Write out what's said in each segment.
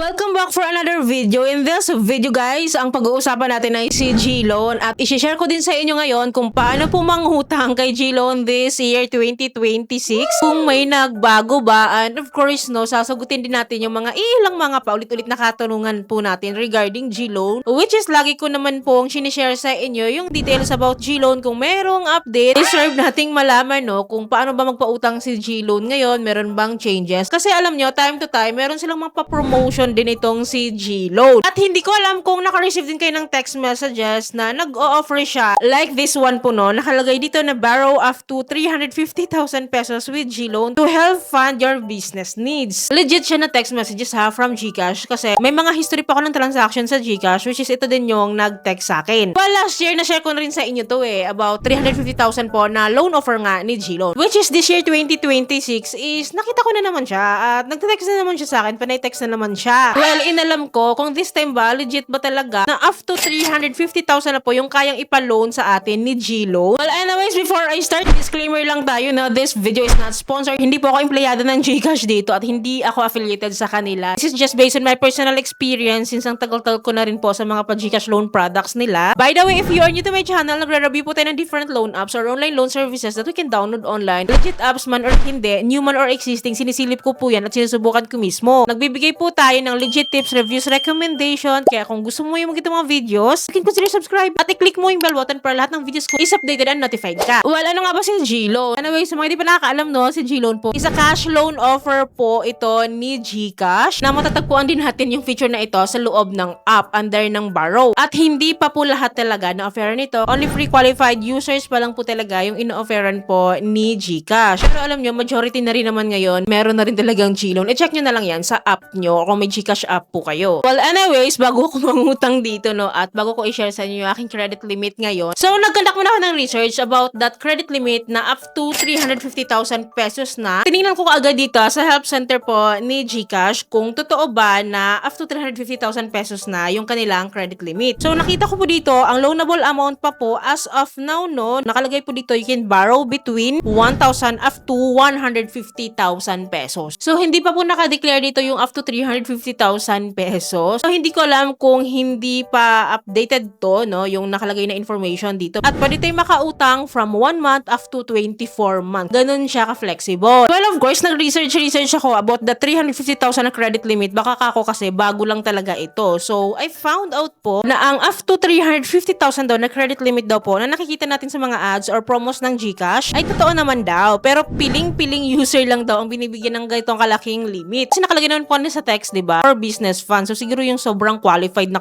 Welcome back for another video. In this video guys, ang pag-uusapan natin ay si G-Loan at i-share ko din sa inyo ngayon kung paano po manghutang kay G-Loan this year 2026. Kung may nagbago ba, and of course no, sasagutin din natin yung mga ilang mga paulit-ulit na katanungan po natin regarding G-Loan, which is lagi ko naman pong sinishare sa inyo yung details about G-Loan. Kung merong update, deserve nating malaman no kung paano ba magpautang si G-Loan ngayon, meron bang changes. Kasi alam nyo, time to time, meron silang magpa-promotion din itong si G-Loan. At hindi ko alam kung naka-receive din kayo ng text messages na nag-o-offer siya. Like this one po no, nakalagay dito na borrow up to 350,000 pesos with G-Loan to help fund your business needs. Legit siya na text messages ha, from GCash kasi may mga history pa ako ng transaction sa GCash, which is ito din yung nag-text sa akin. Well, last year na-share ko na rin sa inyo to about 350,000 po na loan offer nga ni G-Loan. Which is this year 2026 is nakita ko na naman siya at nag-text na naman siya sa akin, panay-text na naman siya. Well, inalam ko kung this time ba, legit ba talaga na up to 350,000 na po yung kayang ipa-loan sa atin ni G-Loan. Well, anyways, before I start, disclaimer lang tayo na this video is not sponsored. Hindi po ako empleyado ng GCash dito at hindi ako affiliated sa kanila. This is just based on my personal experience since ang tagal-tagal ko na rin po sa mga pa-GCash loan products nila. By the way, if you are new to my channel, nagre-review po tayo ng different loan apps or online loan services that we can download online. Legit apps man or hindi, new man or existing, sinisilip ko po yan at sinusubukan ko mismo. Nagbibigay po tayo ng legit tips, reviews, recommendation. Kaya kung gusto mo yung mga videos, you can consider subscribe at i-click mo yung bell button para lahat ng videos ko is updated and notified ka. Well, ano nga ba si G-Loan? Anyway, sa mga hindi pa nakakaalam no, si G-Loan po is a cash loan offer po ito ni GCash na matatagpuan din natin yung feature na ito sa loob ng app under ng borrow. At hindi pa po lahat talaga na offeran nito. Only free qualified users pa lang po talaga yung ino-offeran po ni GCash. Pero alam nyo, majority na rin naman ngayon, meron na rin talagang G-Loan. I-check nyo na lang yan sa app nyo kung may GCash app po kayo. Well, anyways, bago ko mangutang dito, no, at bago ko i-share sa inyo yung aking credit limit ngayon. So, nagkandak muna ako ng research about that credit limit na up to 350,000 pesos na. Tinignan ko kaagad dito sa help center po ni GCash kung totoo ba na up to 350,000 pesos na yung kanilang credit limit. So, nakita ko po dito, ang loanable amount pa po as of now, no, nakalagay po dito, you can borrow between 1,000 up to 150,000 pesos. So, hindi pa po nakadeclare dito yung up to 350,000 pesos. So, hindi ko alam kung hindi pa updated to, no, yung nakalagay na information dito. At pwede tayo makautang from 1 month up to 24 months. Ganun siya ka-flexible. Well, of course, nag-research ako about the 350,000 na credit limit. Baka kako kasi bago lang talaga ito. So, I found out po na ang up to 350,000 daw na credit limit daw po na nakikita natin sa mga ads or promos ng GCash ay totoo naman daw. Pero piling-piling user lang daw ang binibigyan ng ganitong kalaking limit. Kasi nakalagay naman po sa text, diba? For business fund. So, siguro yung sobrang qualified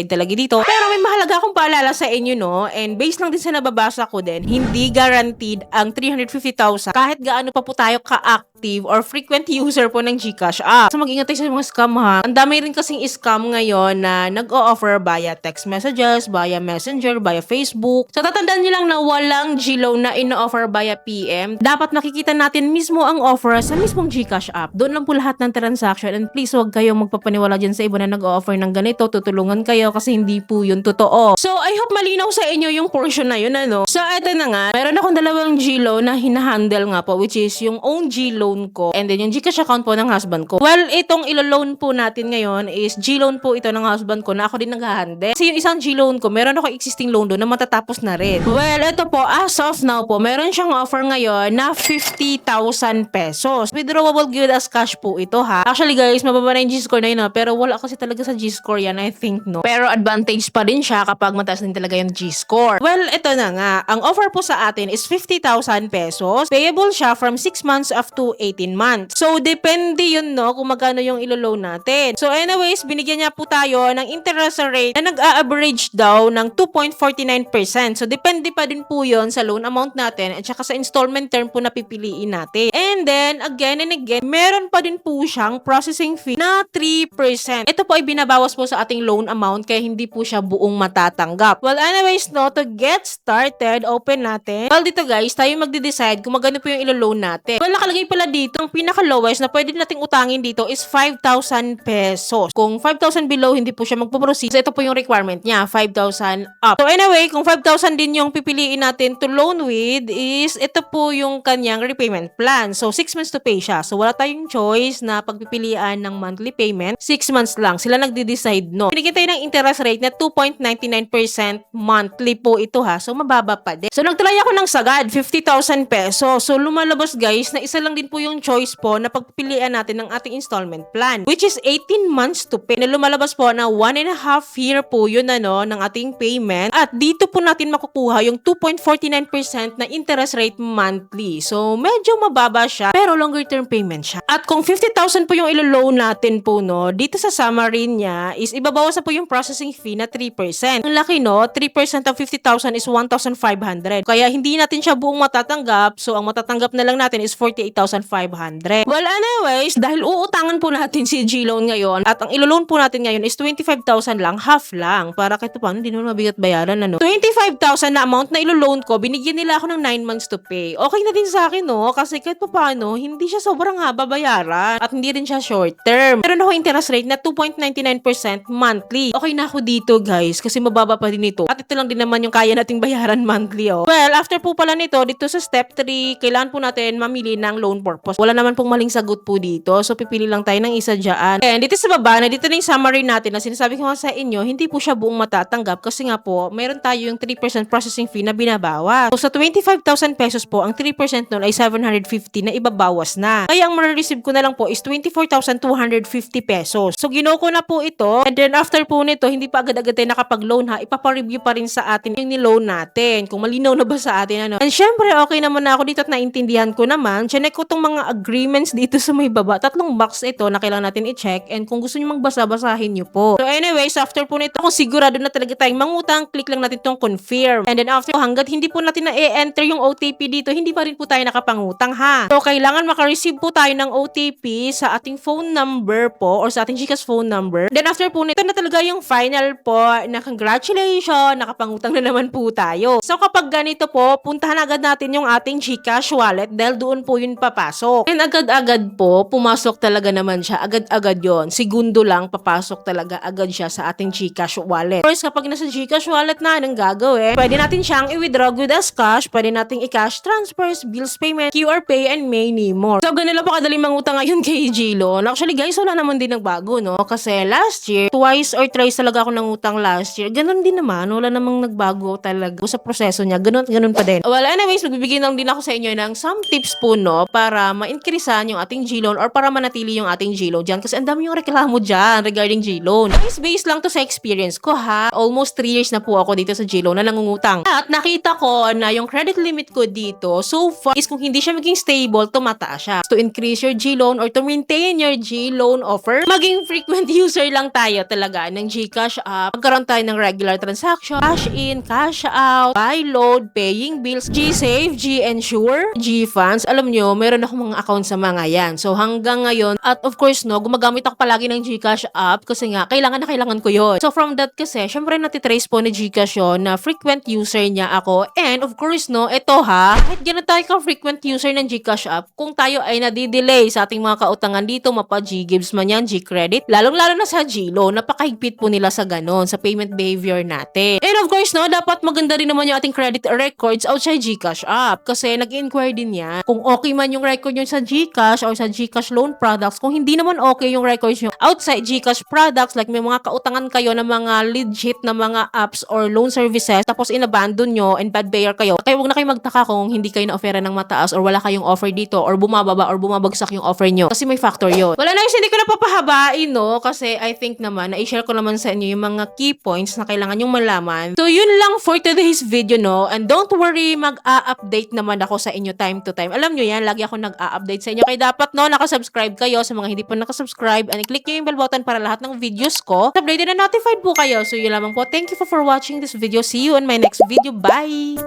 talaga dito. Pero may mahalaga akong paalala sa inyo, no? And based lang din sa nababasa ko din, hindi guaranteed ang 350,000 kahit gaano pa po tayo ka-active or frequent user po ng GCash app. So, mag-ingat tayo sa mga scam ha. Ang dami rin kasing scam ngayon na nag-o-offer via text messages, via messenger, via Facebook. So, tatandaan nyo lang na walang G-Loan na ino-offer via PM. Dapat makikita natin mismo ang offer sa mismong GCash app. Doon lang po lahat ng transaction and please huwag kayong magpapaniwala dyan sa iba na nag-o-offer ng ganito, tutulungan kayo kasi hindi po yun totoo. So, I hope malinaw sa inyo yung portion na yun, ano? So, eto na nga, meron akong dalawang G-Loan na hinahandle nga po, which is yung own G-Loan ko and then yung GCash account po ng husband ko. Well, itong ilo-loan po natin ngayon is G-Loan po ito ng husband ko na ako din nag-handle. Kasi yung isang G-Loan ko, meron ako existing loan doon na matatapos na rin. Well, ito po, as of now po, meron siyang offer ngayon na 50,000 pesos. Withdrawable good as cash po ito ha. Actually guys, mababa na yung G-score na yun ha, pero wala kasi talaga sa G-score yan, I think, no? Pero advantage pa din siya kapag mataas din talaga yung G-score. Well, ito na nga. Ang offer po sa atin is 50,000 pesos. Payable siya from 6 months up to 18 months. So, depende yun, no, kung magkano yung ilo-loan natin. So, anyways, binigyan niya po tayo ng interest rate na nag-a-average daw ng 2.49%. So, depende pa din po yun sa loan amount natin at saka sa installment term po na pipiliin natin. And then, again and again, meron pa din po siyang processing fee na 3%. Ito po ay binabawas po sa ating loan amount kaya hindi po siya buong matatanggap. Well, anyways, no, to get started, open natin. Well, dito guys, tayo magde-decide kung magkano po yung ilo-loan natin. Well, nakalagay pala dito, ang pinaka-lowest na pwede nating utangin dito is 5,000 pesos. Kung 5,000 below, hindi po siya magpo-proceed. So, ito po yung requirement niya, 5,000 up. So, anyway, kung 5,000 din yung pipiliin natin to loan with is, ito po yung kanyang repayment plan. So, 6 months to pay siya. So, wala tayong choice na pagpipilian ng monthly payment. 6 months lang. Sila nagde-decide, no? Binigyan tayo ng interest rate na 2.99% monthly po ito, ha. So, mababa pa din. So, nagtry ako ng sagad, 50,000 pesos. So, lumalabas guys na isa lang din po yung choice po na pagpipilian natin ng ating installment plan, which is 18 months to pay. Na lumalabas po na 1.5 year po yun, ano, ng ating payment. At dito po natin makukuha yung 2.49% na interest rate monthly. So, medyo mababa siya, pero longer term payment siya. At kung 50,000 po yung ilo-loan natin po, no, dito sa summary niya is ibabawas na po yung processing fee na 3%. Ang laki, no, 3% of 50,000 is 1,500. Kaya hindi natin siya buong matatanggap, so ang matatanggap na lang natin is 48,500. Well, anyways, dahil uutangan po natin si G-Loan ngayon, at ang ilo-loan po natin ngayon is 25,000 lang, half lang, para kahit paano, hindi naman mabigat bayaran, ano. 25,000 na amount na ilo-loan ko, binigyan nila ako ng 9 months to pay. Okay na din sa akin, no, kasi kahit paano, hindi siya sobrang haba bayaran, at hindi rin siya short term. Meron ako interest rate na 2.99% monthly. Okay na ako dito, guys, kasi mababa pa din ito. At ito lang din naman yung kaya nating bayaran monthly, oh. Well, after po pala nito, dito sa step 3, kailangan po natin mamili ng loan purpose. Wala naman pong maling sagot po dito, so pipili lang tayo ng isa dyan. And dito sa baba, na dito na yung summary natin na sinasabi ko nga sa inyo, hindi po siya buong matatanggap kasi nga po, meron tayo yung 3% processing fee na binabawas. So, sa 25,000 pesos po, ang 3% nun ay 750 na ibabawas na. Kaya ang ma-receive ko na lang po is 24,250 pesos. So, ginawa ko na po ito. And then, after po nito, hindi pa agad-agad tayo nakapag-loan, ha. Ipapa-review pa rin sa atin yung ni-loan natin. Kung malinaw na ba sa atin, ano. And syempre, okay naman na ako dito at naintindihan ko naman. Chinek ko tong mga agreements dito sa may baba. 3 box ito na kailangan natin i-check. And kung gusto nyo magbasa, basahin nyo po. So, anyways, after po nito, kung sigurado na talaga tayong mangutang, click lang natin tong confirm. And then, after, hanggat hindi po natin na-enter yung OTP dito, hindi pa rin po tayo nakapangutang, ha. So, kailangan maka-receive po tayo ng OTP sa ating phone number po or sa ating GCash phone number. Then, after po nito na talaga yung final po na congratulations, nakapangutang na naman po tayo. So, kapag ganito po, puntahan agad natin yung ating GCash wallet dahil doon po yun papasok. And agad-agad po, pumasok talaga naman siya. Agad-agad yon. Segundo lang, papasok talaga agad siya sa ating GCash wallet. First, kapag nasa GCash wallet na, anong gagawin? Pwede natin siyang i-withdraw with as cash, pwede natin i-cash transfers, bills payment, QR pay, and many more. So, ganun lang po kadaling mangutang ngayon kay G-Loan. Actually, guys, wala naman din nagbago, no? Kasi last year, twice or thrice talaga ako nangutang last year. Ganun din naman, wala namang nagbago talaga sa proseso niya. Ganun pa din. Well, anyways, magbibigay lang din ako sa inyo ng some tips po, no? Para ma-increasean yung ating G-Loan or para manatili yung ating G-Loan dyan. Kasi ang dami yung reklamo dyan regarding G-Loan. Guys, based lang to sa experience ko, ha? Almost 3 years na po ako dito sa G-Loan na nangungutang. At nakita ko na yung credit limit ko dito, so far, is kung hindi siya maging stable, tumataas siya. To increase your G-Loan or to maintain your G-Loan offer, maging frequent user lang tayo talaga ng GCash app. Magkaroon tayo ng regular transaction, cash in, cash out, buy load, paying bills, G-Save, G-Ensure, G-Funds. Alam nyo, meron akong mga account sa mga yan. So hanggang ngayon, at of course, no, gumagamit ako palagi ng GCash app kasi nga, kailangan na kailangan ko yun. So from that kasi, syempre natitrace po ni GCash yun na frequent user niya ako. And of course, no, ito ha, kahit gano'n tayo ka-frequent user ng GCash app, kung tayo ay nadidelay sa ating mga kautangan dito, mapa G-Gives man yan, G-Credit, lalong-lalo na sa G-Loan, napakahigpit po nila sa ganon, sa payment behavior natin. And of course, no, dapat maganda rin naman yung ating credit records outside GCash app kasi nag-inquire din yan kung okay man yung record nyo sa GCash or sa GCash loan products. Kung hindi naman okay yung records nyo outside GCash products, like may mga kautangan kayo ng mga legit na mga apps or loan services, tapos inabandon nyo and bad payer kayo, kaya huwag na kayo magtaka kung hindi kayo na-offeran ng mataas or wala kayong offer dito or bumababa or bumabagsak yung offer nyo kasi may factor yun. Wala na, hindi ko na papahabain, no, kasi I think naman, na-share ko naman sa inyo yung mga key points na kailangan yung malaman. So, yun lang for today's video, no, and don't worry, mag-a-update naman ako sa inyo time to time. Alam nyo yan, lagi ako nag-a-update sa inyo, kaya dapat, no, nakasubscribe kayo sa mga hindi pa nakasubscribe and click nyo yung bell button para lahat ng videos ko updated na notified po kayo. So, yun lamang po. Thank you for watching this video. See you on my next video. Bye!